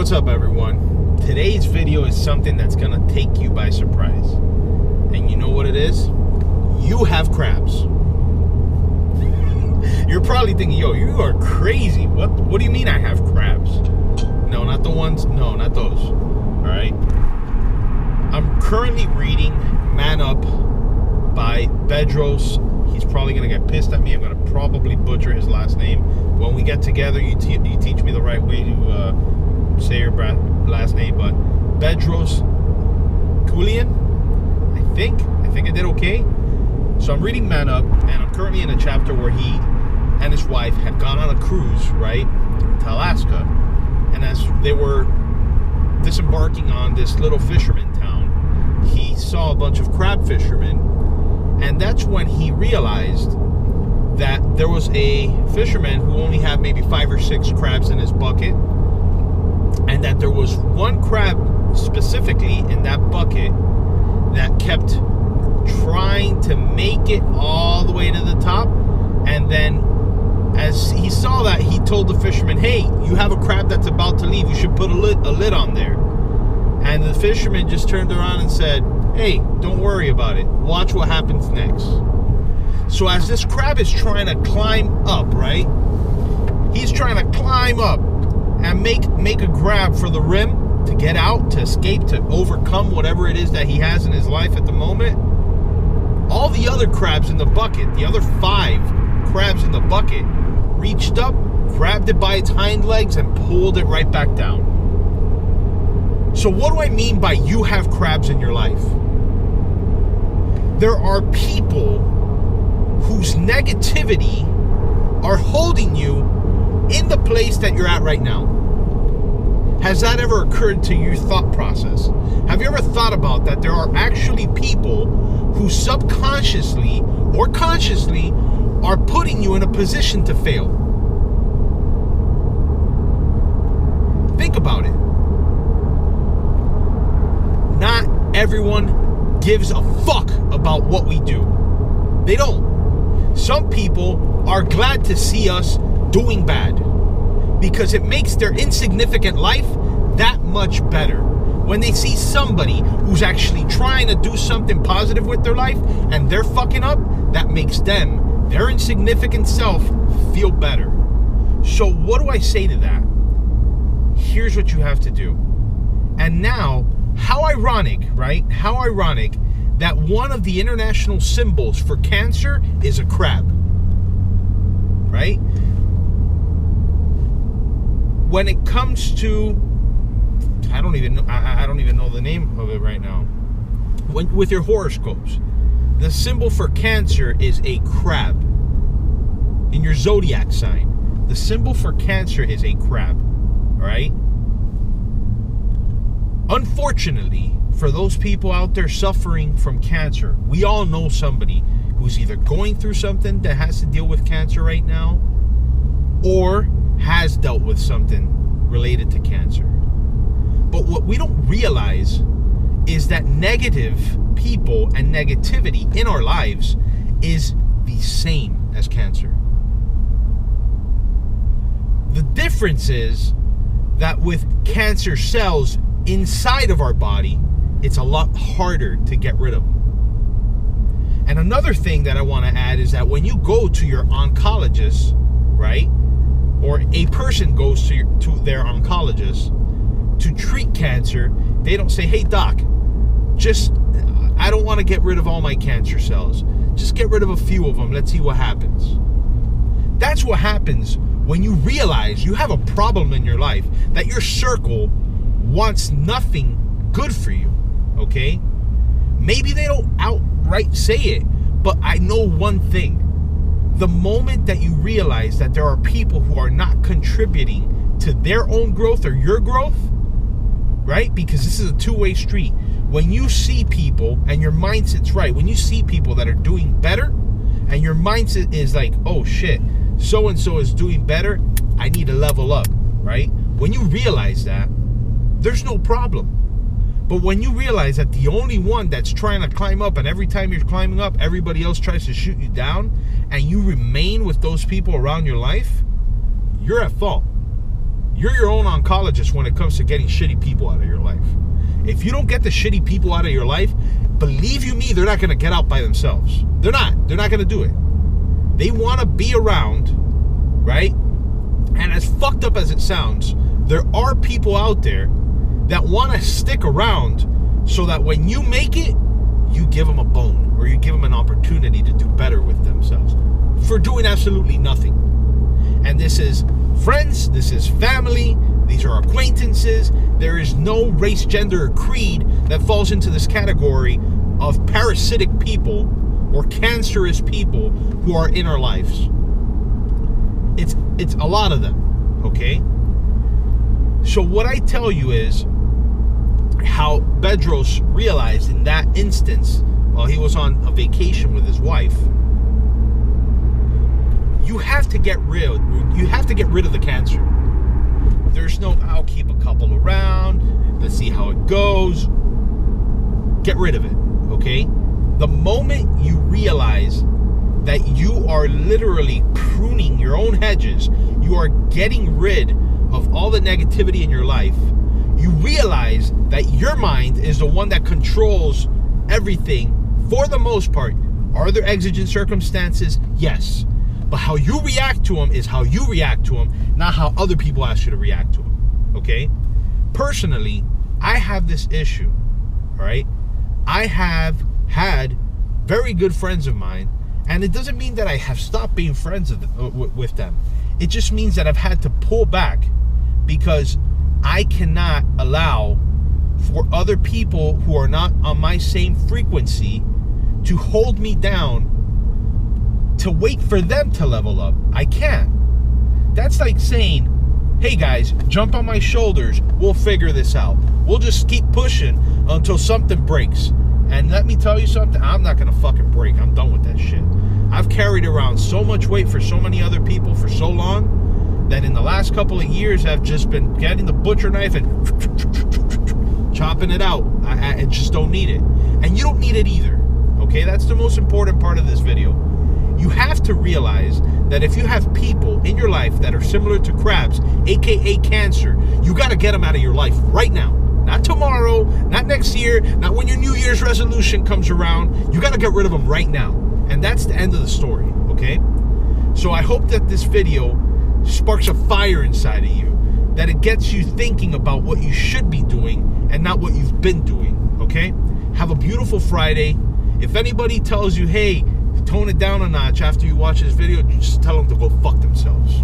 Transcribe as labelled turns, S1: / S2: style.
S1: What's up, everyone? Today's video is something that's gonna take you by surprise. And you know what it is? You have crabs. You're probably thinking, yo, you are crazy. What do you mean I have crabs? No, not the ones, no, not those. Alright? I'm currently reading Man Up by Bedros. He's probably gonna get pissed at me. I'm gonna probably butcher his last name. When we get together, you teach me the right way to say your last name, but Bedros Keulian, I think I did okay. So I'm reading Man Up, and I'm currently in a chapter where he and his wife had gone on a cruise, right, to Alaska, and as they were disembarking on this little fisherman town, he saw a bunch of crab fishermen, and that's when he realized that there was a fisherman who only had maybe 5 or 6 crabs in his bucket, and that there was one crab specifically in that bucket that kept trying to make it all the way to the top. And then as he saw that, he told the fisherman, hey, you have a crab that's about to leave, you should put a lid on there. And the fisherman just turned around and said, hey, don't worry about it, watch what happens next. So as this crab is trying to climb up, right, he's trying to climb up and make a grab for the rim to get out, to escape, to overcome whatever it is that he has in his life at the moment. All the other crabs in the bucket, the other 5 crabs in the bucket, reached up, grabbed it by its hind legs, and pulled it right back down. So what do I mean by you have crabs in your life? There are people whose negativity are holding you in the place that you're at right now. Has that ever occurred to your thought process? Have you ever thought about that there are actually people who subconsciously or consciously are putting you in a position to fail? Think about it. Not everyone gives a fuck about what we do. They don't. Some people are glad to see us doing bad because it makes their insignificant life that much better. When they see somebody who's actually trying to do something positive with their life and they're fucking up, that makes them, their insignificant self, feel better. So what do I say to that? Here's what you have to do. And now, how ironic, right? How ironic that one of the international symbols for cancer is a crab, right? When it comes to, I don't even know the name of it right now. With your horoscopes, the symbol for cancer is a crab. In your zodiac sign, the symbol for cancer is a crab, all right? Unfortunately, for those people out there suffering from cancer, we all know somebody who's either going through something that has to deal with cancer right now or has dealt with something related to cancer. But what we don't realize is that negative people and negativity in our lives is the same as cancer. The difference is that with cancer cells inside of our body, it's a lot harder to get rid of them. And another thing that I want to add is that when you go to your oncologist, right, or a person goes to their oncologist to treat cancer, they don't say, hey doc, I don't want to get rid of all my cancer cells. Just get rid of a few of them. Let's see what happens. That's what happens when you realize you have a problem in your life, that your circle wants nothing good for you, okay? Maybe they don't outright say it, but I know one thing. The moment that you realize that there are people who are not contributing to their own growth or your growth, right? Because this is a two-way street. When you see people and your mindset's right, when you see people that are doing better and your mindset is like, oh shit, so-and-so is doing better, I need to level up, right? When you realize that, there's no problem. But when you realize that the only one that's trying to climb up, and every time you're climbing up, everybody else tries to shoot you down, and you remain with those people around your life, you're at fault. You're your own oncologist when it comes to getting shitty people out of your life. If you don't get the shitty people out of your life, believe you me, they're not going to get out by themselves. They're not going to do it. They want to be around, right? And as fucked up as it sounds, there are people out there that want to stick around so that when you make it, you give them a bone or you give them an opportunity to do better with themselves for doing absolutely nothing. And this is friends, this is family, these are acquaintances. There is no race, gender, or creed that falls into this category of parasitic people or cancerous people who are in our lives. It's a lot of them, okay? So what I tell you is how Bedros realized in that instance while he was on a vacation with his wife, you have to get rid of the cancer. There's no, I'll keep a couple around, let's see how it goes. Get rid of it, okay? The moment you realize that you are literally pruning your own hedges, you are getting rid of all the negativity in your life, you realize that your mind is the one that controls everything for the most part. Are there exigent circumstances? Yes. But how you react to them is how you react to them, not how other people ask you to react to them, okay? Personally, I have this issue, all right? I have had very good friends of mine, and it doesn't mean that I have stopped being friends with them. It just means that I've had to pull back because I cannot allow for other people who are not on my same frequency to hold me down to wait for them to level up. I can't. That's like saying, hey guys, jump on my shoulders, we'll figure this out. We'll just keep pushing until something breaks. And let me tell you something, I'm not gonna fucking break. I'm done with that shit. I've carried around so much weight for so many other people for so long that in the last couple of years I've just been getting the butcher knife and chopping it out. I just don't need it. And you don't need it either. Okay, that's the most important part of this video. You have to realize that if you have people in your life that are similar to crabs, aka cancer, you got to get them out of your life right now. Not tomorrow, not next year, not when your New Year's resolution comes around. You got to get rid of them right now. And that's the end of the story, okay? So I hope that this video sparks a fire inside of you, that it gets you thinking about what you should be doing and not what you've been doing, okay? Have a beautiful Friday. If anybody tells you, hey, tone it down a notch after you watch this video, just tell them to go fuck themselves.